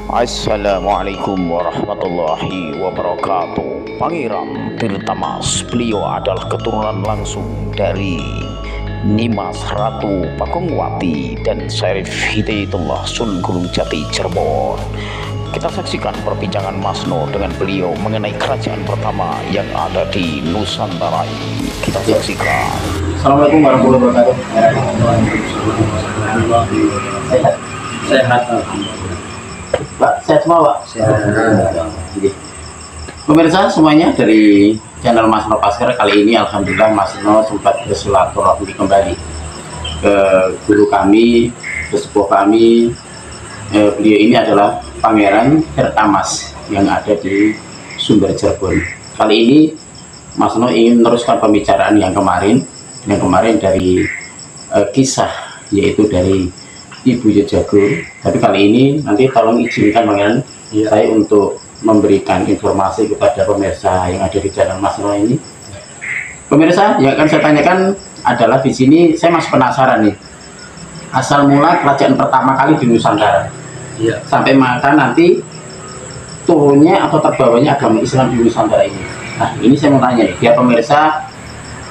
Assalamualaikum warahmatullahi wabarakatuh. Pangeran Tirtamas, beliau adalah keturunan langsung dari Nimas Ratu Pakungwati dan Syarif Hidayatullah Sun Gunung Jati Cirebon. Kita saksikan perbincangan Mas No dengan beliau mengenai kerajaan pertama yang ada di Nusantara ini. Kita saksikan. Assalamualaikum warahmatullahi wabarakatuh. Sehat. Pak, sehat semua Pak? Sehat. Pemirsa semuanya dari channel Mas No Pasker, kali ini alhamdulillah Mas No sempat bersilaturahmi kembali ke guru kami, ke sepuh kami. Beliau ini adalah Pangeran Tirtamas yang ada di Sumber Cirebon. Kali ini Mas No ingin meneruskan pembicaraan yang kemarin dari kisah, yaitu dari Ibu Jejago. Tapi kali ini nanti tolong izinkan Pangeran saya untuk memberikan informasi kepada pemirsa yang ada di channel Mas No ini. Pemirsa, yang akan saya tanyakan adalah di sini saya masih penasaran nih, asal mula kerajaan pertama kali di Nusantara, sampai maka nanti turunnya atau terbawanya agama Islam di Nusantara ini. Nah, ini saya mau tanya nih, biar pemirsa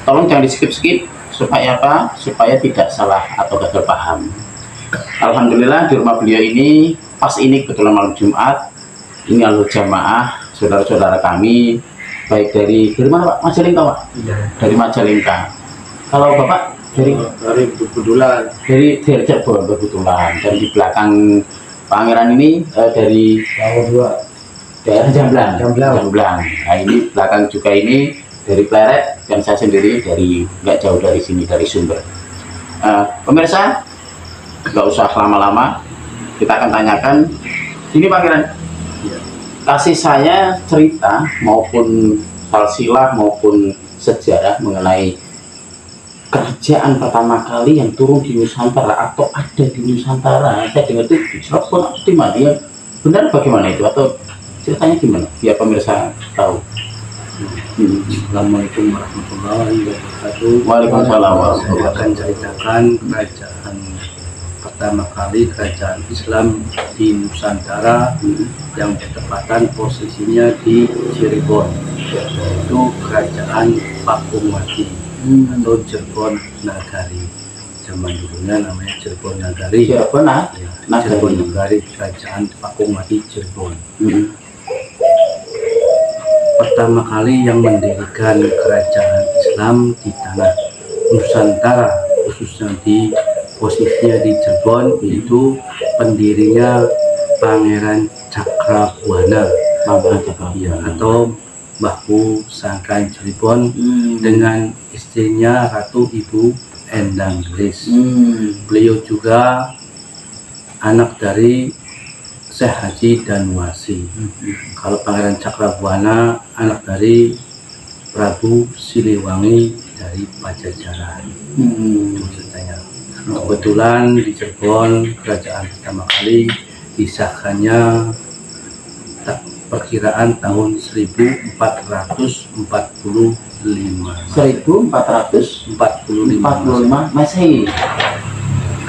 tolong jangan di skip supaya apa? Supaya tidak salah atau gagal paham. Alhamdulillah di rumah beliau ini pas ini kebetulan malam Jumat, ini alur jamaah saudara-saudara kami, baik dari mana Pak? Majalengka Pak? Iya. Dari Majalengka. Kalau Bapak dari kebetulan dari Cirebon kebetulan, dan di belakang Pangeran ini dari daerah Jamblang. Nah, ini belakang juga ini dari Pleret, dan saya sendiri dari nggak jauh dari sini, dari Sumber. Pemirsa, nggak usah lama-lama, kita akan tanyakan ini Pangeran, kasih saya cerita maupun silsilah maupun sejarah mengenai kerajaan pertama kali yang turun di Nusantara atau ada di Nusantara. Saya dengar itu di Cirebon atau di mana, ya benar bagaimana itu, atau ceritanya gimana biar pemirsa tahu. Assalamualaikum warahmatullahi wabarakatuh. Waalaikumsalam warahmatullahi wabarakatuh. Akan ceritakan kerajaan pertama kali, kerajaan Islam di Nusantara yang bertepatan posisinya di Cirebon, yaitu kerajaan Pakungwati atau Cirebon Nagari. Zaman dulunya namanya Cirebon Nagari. Cirebon Cirebon Nagari, kerajaan Pakungwati Cirebon. Pertama kali yang mendirikan kerajaan Islam di tanah Nusantara, khususnya di posisinya di Cirebon, itu pendirinya Pangeran Cakrabuana atau Mbahku Sangkan Cirebon dengan istrinya Ratu Ibu Endang Gelis. Beliau juga anak dari Syekh Haji Danwasi. Kalau Pangeran Cakrabuana anak dari Prabu Siliwangi dari Pajajaran. Itu ceritanya. Kebetulan di Cirebon kerajaan pertama kali disahkannya perkiraan tahun 1445 Masehi.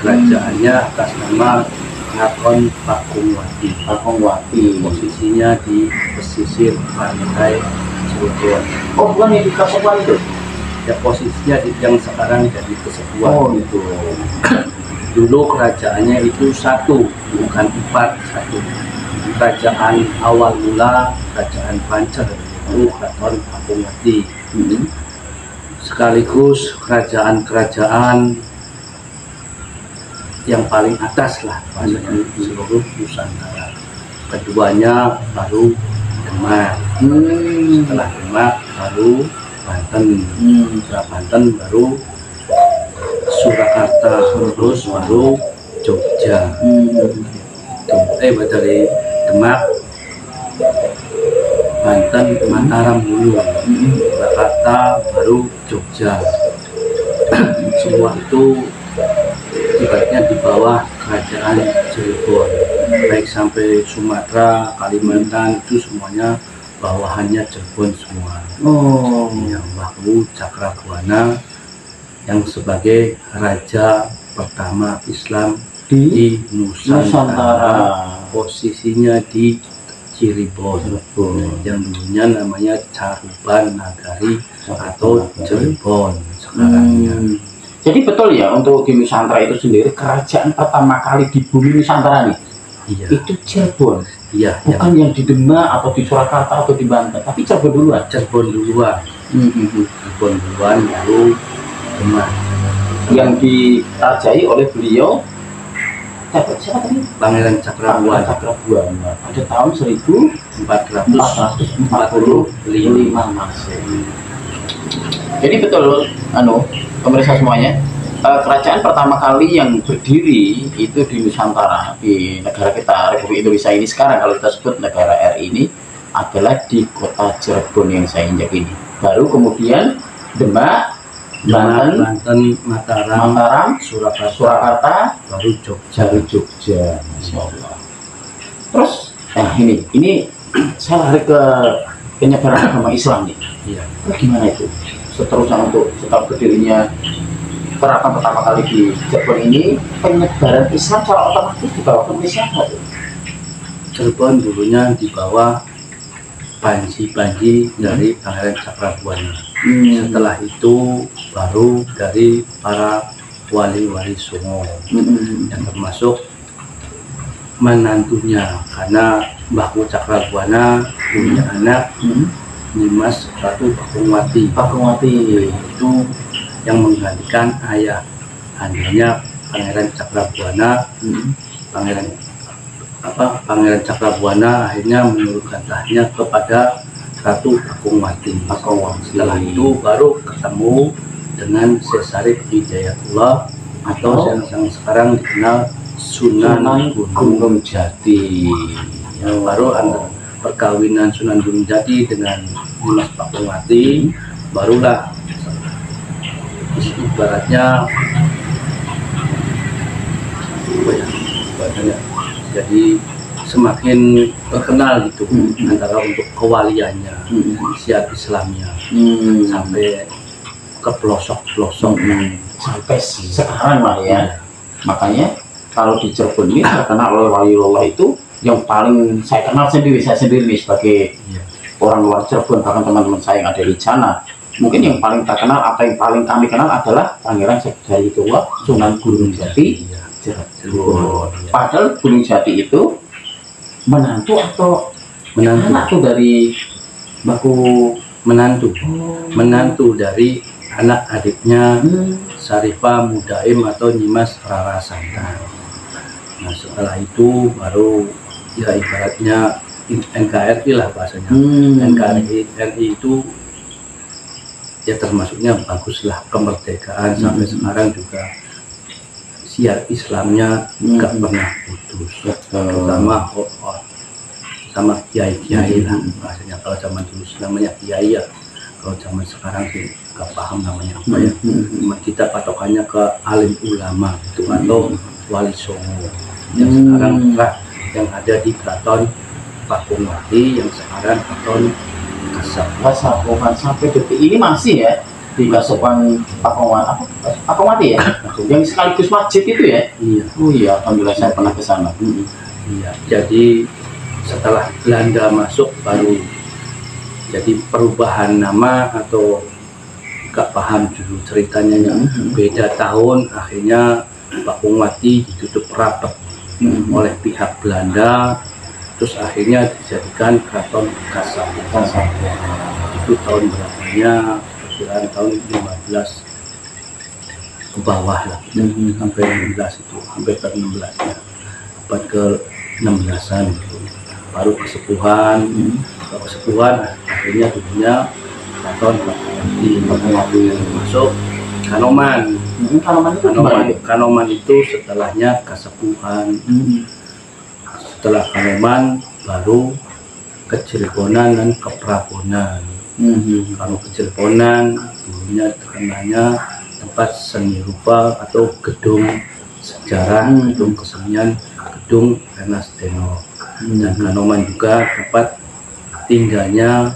Kerajaannya atas nama Keraton Pakungwati. Posisinya di pesisir pantai Cirebon. Oh, bukan yang di Kasepuan itu? Ya, posisinya yang sekarang jadi Kesepuan. Oh, itu. Dulu kerajaannya itu satu, bukan satu. Kerajaan awal mula, kerajaan Pancer, itu Keraton Pakungwati. Sekaligus kerajaan-kerajaan yang paling atas lah maksudnya seluruh Nusantara. Keduanya baru Demak. Setelah Demak baru Banten. Setelah Banten baru Surakarta, terus baru Jogja. Dari Demak, Banten, Mataram dulu, Surakarta, baru Jogja. Semua itu ibaratnya di bawah kerajaan Cirebon, baik sampai Sumatera, Kalimantan, itu semuanya bawahannya Cirebon semua. Yang Mbahku Cakrabuana yang sebagai raja pertama Islam di Nusantara. posisinya di Cirebon, yang dulunya namanya Caruban Nagari atau Cirebon sekarangnya. Jadi betul ya, untuk di Nusantara itu sendiri kerajaan pertama kali di bumi Nusantara nih, Iya, itu Cirebon. iya, Bukan yang di Demak atau di Surakarta atau di Banten, tapi Cirebon duluan. Cirebon duluan, Cirebon duluan, baru Demak. Yang dirajai oleh beliau siapa tadi? Pangeran Cakrabuana Cakrabuana pada tahun 1445 Masehi. Jadi betul, pemirsa semuanya, kerajaan pertama kali yang berdiri itu di Nusantara, di negara kita Republik Indonesia ini sekarang, kalau kita sebut negara RI ini, adalah di kota Cirebon yang saya injak ini. Baru kemudian Demak, Banten, Mataram, Surakarta, baru Jogja. Masya Allah. Terus, ini saya lari ke penyebaran agama Islam nih. Iya. Terus gimana itu? Seterusnya untuk setelah berdirinya keraton pertama kali di Cirebon ini, penyebaran Islam secara otomatis dibawa ke siapa tuh? Cirebon dulunya di bawah Panji dari Pangeran Cakrabuana. Setelah itu baru dari para wali-wali Songo, yang termasuk menantunya, karena Mbahku Cakrabuana punya anak Nimas Ratu Pakungwati itu yang menggantikan ayah andanya Pangeran Cakrabuana. Pangeran Cakrabuana akhirnya menurunkan tahtnya kepada Ratu Pakungwati. Setelah itu baru ketemu dengan Sesarip Hidayatullah atau yang sekarang dikenal Sunan Gunung Jati. Yang baru perkawinan Sunan Gunung Jati dengan Nimas Pakungwati, barulah ibaratnya jadi semakin terkenal gitu antara untuk kewaliannya, syiar Islamnya, sampai ke pelosok-pelosok sampai sekarang lah ya. Makanya kalau di Cirebon ini terkenal oleh waliullah itu yang paling saya kenal sendiri, saya sendiri nih sebagai orang luar Cirebon, bahkan teman-teman saya yang ada di sana, mungkin yang paling terkenal atau yang paling kami kenal adalah Pangeran Sekdayatullah Sunan Gunung Jati Cirebon. Padahal Gunung Jati itu menantu atau anak tuh dari menantu dari anak adiknya Sarifah Mudaim atau Nimas Rara Santang. Nah, setelah itu baru ya ibaratnya NKRI lah bahasanya. NKRI itu ya termasuknya baguslah kemerdekaan sampai sekarang juga syiar Islamnya nggak pernah putus, terutama sama kiai-kiai lah bahasanya. Kalau zaman dulu namanya kiai ya, kalau zaman sekarang sih nggak paham namanya apa ya. Kita patokannya ke alim ulama itu atau wali songo yang sekarang lah yang ada di Keraton Pakungwati, yang sekarang Keraton Kasapokan sampai detik ini masih ya di Kasapokan Pakungwati ya, yang sekaligus masjid itu ya. Iya. Oh iya, alhamdulillah saya pernah ke sana. Iya, jadi setelah Belanda masuk baru jadi perubahan nama atau gak paham dulu ceritanya ya. Beda tahun akhirnya Pakungwati ditutup rapat oleh pihak Belanda, terus akhirnya dijadikan Keraton Kasapokan. Itu tahun berapanya? Perkiraan tahun 15 ke bawah lah, sampai 16 itu, sampai ke 16 ya, abad ke 16an gitu. Baru kesepuhan, akhirnya dulunya Keraton Pakungwati masuk Kanoman. Kanoman itu setelahnya Kasepuhan. Setelah Kanoman baru Kecirebonan dan Keprabonan. Kalau Kecirebonan dulunya terkenalnya tempat seni rupa atau gedung sejarah, gedung kesenian, gedung Rengas Dengok. Dan Kanoman juga tempat tinggalnya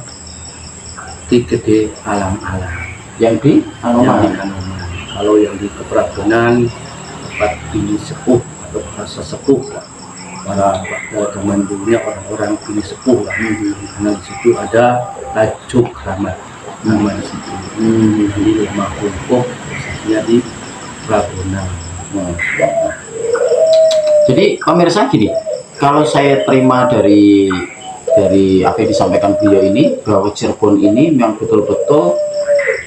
Ki Gede Alang-alang. Yang di Kanoman. Kalau yang di Keprabonan tempat bini sepuh atau rasa sepuh para pada zaman dulunya orang-orang pilih sepuh lah, karena di situ ada tajuk keramat nama di situ. Jadi lama kelompok prosesnya di Ragunan. Jadi pemirsa gini, kalau saya terima dari apa yang disampaikan beliau ini, bahwa Cirebon ini memang betul-betul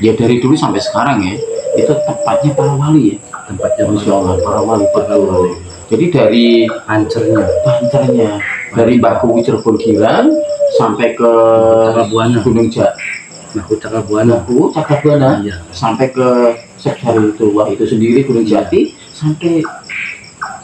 ya dari dulu sampai sekarang ya, itu tempatnya para wali ya, Tempatnya Masya Allah, para wali. Jadi dari Pancernya dari Baku Cirebon Gilang sampai ke Cakabuana. Gunung Jak Naku Cakabuana. Baku Cakabuana, Iya. sampai ke Sekdarullah itu sendiri, Gunung Jati, sampai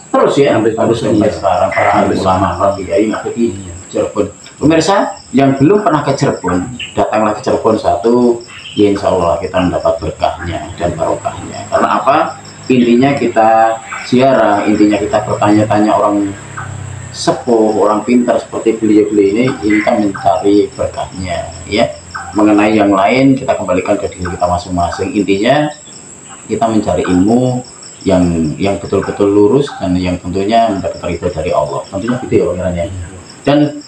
terus ya, Sampai harus terus, sampai iya. sekarang para alim ulama, para kiai yang ada di Cirebon. Pemirsa yang belum pernah ke Cirebon, datanglah ke Cirebon satu, ya insya Allah kita mendapat berkahnya dan barokahnya. Karena apa? Intinya kita ziarah, intinya kita bertanya-tanya orang sepuh, orang pintar seperti beliau-beliau ini kan mencari berkahnya, ya. Mengenai yang lain kita kembalikan ke diri kita masing-masing. Intinya kita mencari ilmu yang betul-betul lurus dan yang tentunya mendapat ridho dari Allah. Tentunya gitu ya pengirannya. Dan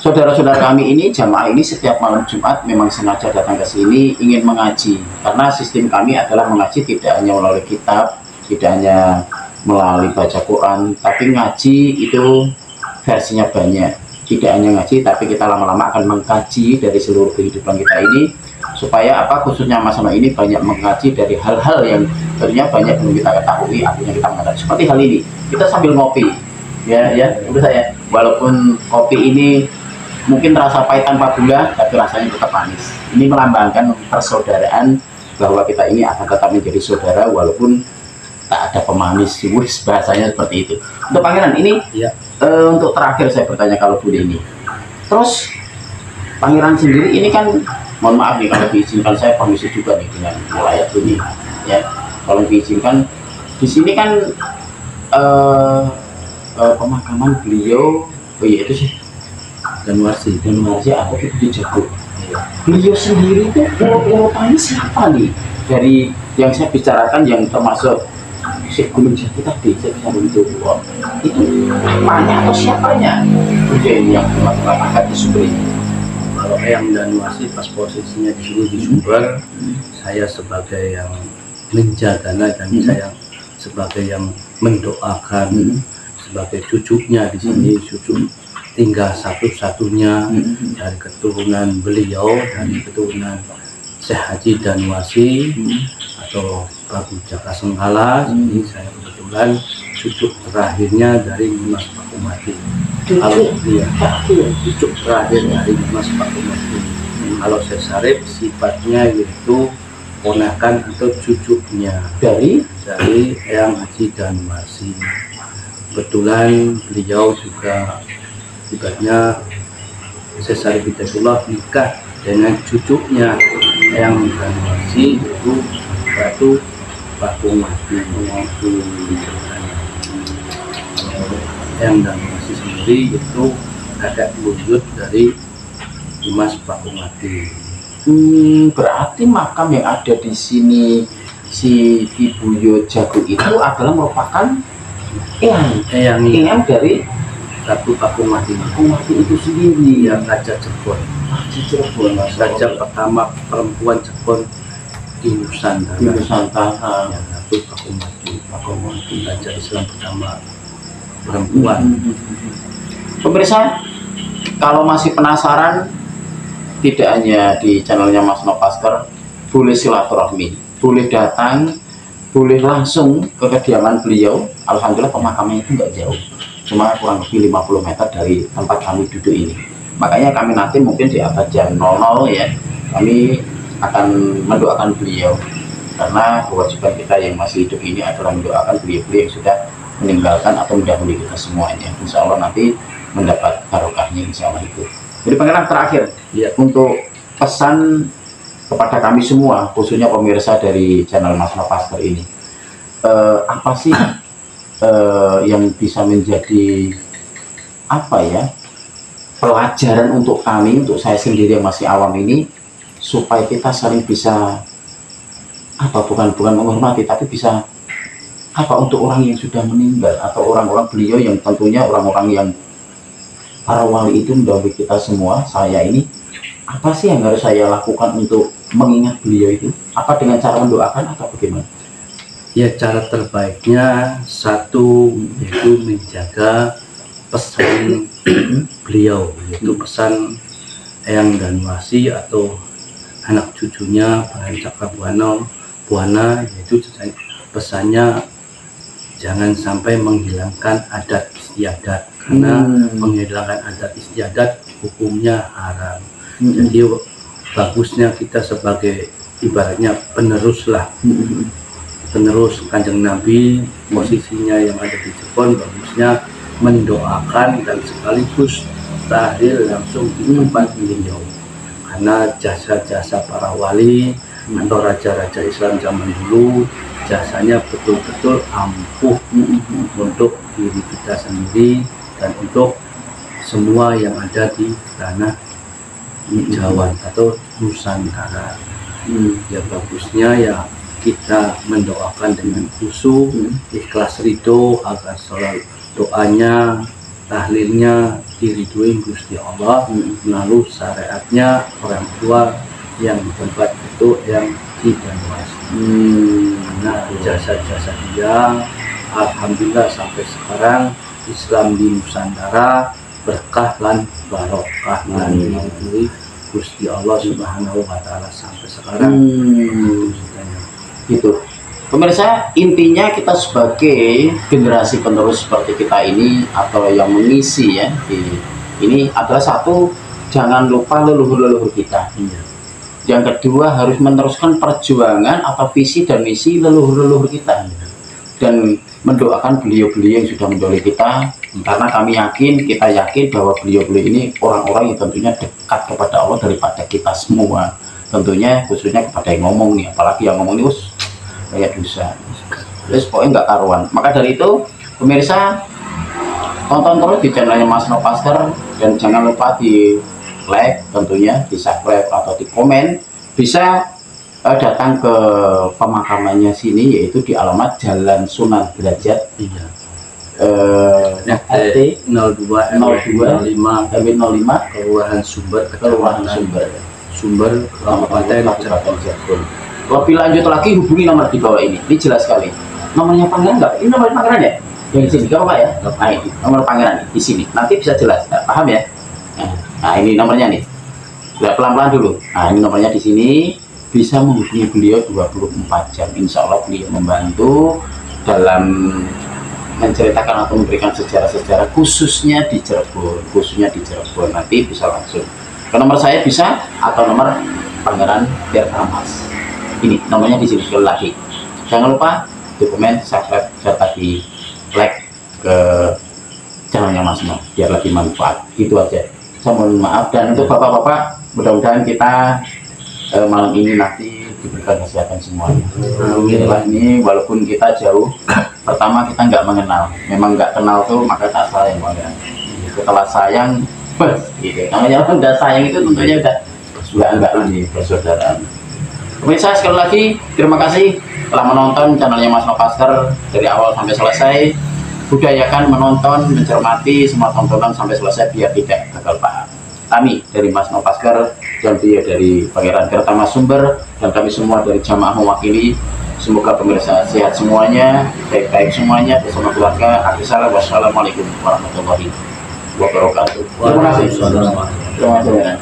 saudara-saudara kami ini, jamaah ini setiap malam Jumat memang sengaja datang ke sini ingin mengaji, karena sistem kami adalah mengaji tidak hanya melalui kitab, tidak hanya melalui baca Quran, tapi ngaji itu versinya banyak. Tidak hanya ngaji, tapi kita lama-lama akan mengkaji dari seluruh kehidupan kita ini, supaya apa, khususnya masalah ini banyak mengkaji dari hal-hal yang tentunya banyak belum kita ketahui, artinya kita mengetahui. Seperti hal ini, kita sambil ngopi, ya, menurut saya, walaupun kopi ini mungkin terasa pahit tanpa gula, tapi rasanya tetap manis. Ini melambangkan persaudaraan, bahwa kita ini akan tetap menjadi saudara walaupun tak ada pemanis. Bahasanya seperti itu. Untuk Pangeran ini, Ya. untuk terakhir saya bertanya kalau boleh ini. Terus Pangeran sendiri ini kan, mohon maaf nih kalau diizinkan saya permisi juga nih dengan wilayah ini, ya. Kalau diizinkan, di sini kan pemakaman beliau, oh iya itu sih. Dan Warsi. Aku itu di Jago. Beliau sendiri itu urutannya siapa nih? Dari yang saya bicarakan, yang termasuk si Gunung Jati tadi, saya bisa menunjuk itu namanya atau siapanya? Beliau ini yang angkat di Sumber ini. Kalau Eyang dan Warsi pas posisinya di sini di Sumber, saya sebagai yang menjagana dan saya sebagai yang mendoakan, sebagai cucunya di sini, cucu tinggal satu-satunya dari keturunan beliau, dari keturunan Syekh Haji dan Wasi atau Prabu Jaka Senggala. Jadi saya kebetulan cucu terakhirnya dari Mas Pakumati. Kalau dia cucu terakhir dari Mas Pakumati. Kalau Syekh Sarip sifatnya yaitu ponakan atau cucunya dari Eyang Haji dan Wasi. Kebetulan beliau juga ibaratnya Syekh Sarip Hidayatullah nikah dengan cucunya yang Wasi, itu Batu Pakumati. Yang dan Wasi sendiri itu kakak buyut dari Dimas Pakumati. Berarti makam yang ada di sini si Ibu Yo Jago itu adalah merupakan eyang dari Ratu Pakumati. Pakumati itu sendiri, Yang Raja Cirebon. Raja pertama perempuan Cirebon di Nusantara. di Nusantara. Yang Ratu Pakumati, Raja Islam pertama perempuan. Pemirsa, kalau masih penasaran, tidak hanya di channelnya Mas Nopasker, boleh silaturahmi, boleh datang, boleh langsung ke kediaman beliau. Alhamdulillah pemakamannya itu nggak jauh, cuma kurang lebih 50 meter dari tempat kami duduk ini. Makanya kami nanti mungkin di atas jam 00 ya, kami akan mendoakan beliau, karena kewajiban kita yang masih hidup ini adalah mendoakan beliau-beliau yang sudah meninggalkan atau mendahului kita semuanya. Insya Allah nanti mendapat barokahnya, insya Allah itu. Jadi Pangeran terakhir, Ya. untuk pesan kepada kami semua, khususnya pemirsa dari channel Mas Nopasker ini, apa sih yang bisa menjadi apa ya, pelajaran untuk kami, untuk saya sendiri yang masih awam ini, supaya kita saling bisa bukan menghormati, tapi bisa apa untuk orang yang sudah meninggal atau orang-orang beliau yang tentunya orang-orang yang para wali itu mendahului kita semua, saya ini apa sih yang harus saya lakukan untuk mengingat beliau itu? Apa dengan cara mendoakan atau bagaimana? Ya, cara terbaiknya satu yaitu menjaga pesan beliau, yaitu pesan Eyang Danuarsi atau anak cucunya Pangeran Cakrabuana, yaitu pesannya jangan sampai menghilangkan adat istiadat, karena menghilangkan adat istiadat hukumnya haram. Jadi bagusnya kita sebagai ibaratnya penerus Kanjeng Nabi, posisinya yang ada di Jepun, bagusnya mendoakan dan sekaligus tahlil langsung di tempat beliau, karena jasa-jasa para wali atau raja-raja Islam zaman dulu jasanya betul-betul ampuh untuk diri kita sendiri dan untuk semua yang ada di tanah Jawa atau Nusantara. Ya bagusnya ya kita mendoakan dengan khusyuk, ikhlas ridho agar selalu doanya, tahlilnya diridhoi Gusti Allah melalui syariatnya orang tua yang di tempat itu yang di Danuarsi. Nah, jasa-jasa dia alhamdulillah sampai sekarang Islam di Nusantara berkah lan barokah lan diridhoi Gusti Allah Subhanahu wa taala sampai sekarang. Gitu. Pemirsa, intinya kita sebagai generasi penerus seperti kita ini atau yang mengisi ya ini adalah satu, jangan lupa leluhur-leluhur kita. Yang kedua, harus meneruskan perjuangan atau visi dan misi leluhur-leluhur kita dan mendoakan beliau-beliau yang sudah mendahului kita, karena kita yakin bahwa beliau-beliau ini orang-orang yang tentunya dekat kepada Allah daripada kita semua, tentunya khususnya kepada yang ngomong nih, apalagi yang ngomong ini kayak dosa, terus pokoknya nggak karuan. Maka dari itu pemirsa, tonton terus di channelnya Mas Nopasker dan jangan lupa di like, tentunya di subscribe atau di komen. Bisa datang ke pemakamannya sini, yaitu di alamat Jalan Sunan Derajat RT 02 RW 05 Kelurahan Sumber Kabupaten Cirebon. Lebih lanjut lagi hubungi nomor di bawah ini jelas sekali. Nomornya pangeran nggak? Ini nomor pangeran ya? Yang di sini, apa ya? Nah, ini nomor pangeran di sini. Nanti bisa jelas, paham ya? Nah, ini nomornya nih. Pelan-pelan dulu. Nah, ini nomornya di sini. Bisa menghubungi beliau 24 jam. Insya Allah beliau membantu dalam menceritakan atau memberikan sejarah-sejarah khususnya di Cirebon. Nanti bisa langsung ke nomor saya bisa, atau nomor Pangeran Tirtamas. Ini nomornya di sini sekali lagi. Jangan lupa di komen, subscribe, serta di like ke channelnya Mas No biar lebih manfaat. Gitu aja. Saya mohon maaf, dan untuk bapak-bapak mudah-mudahan kita malam ini nanti diberikan kesehatan semuanya. Inilah ini, walaupun kita jauh, pertama kita nggak mengenal, memang nggak kenal tuh maka tak sayang banget. Setelah sayang, gitu. Namanya orang udah sayang itu tentunya udah enggak lagi persaudaraan. Pemirsa, sekali lagi terima kasih telah menonton channelnya Mas Nopasker dari awal sampai selesai. Budayakan menonton, mencermati semua tontonan sampai selesai biar tidak gagal paham. Kami dari Mas Nopasker dan dia dari Pangeran Tirtamas Sumber dan kami semua dari jamaah mewakili. Semoga pemirsa sehat semuanya, baik-baik semuanya bersama keluarga. Wassalamualaikum warahmatullahi wabarakatuh. Terima kasih. Terima kasih.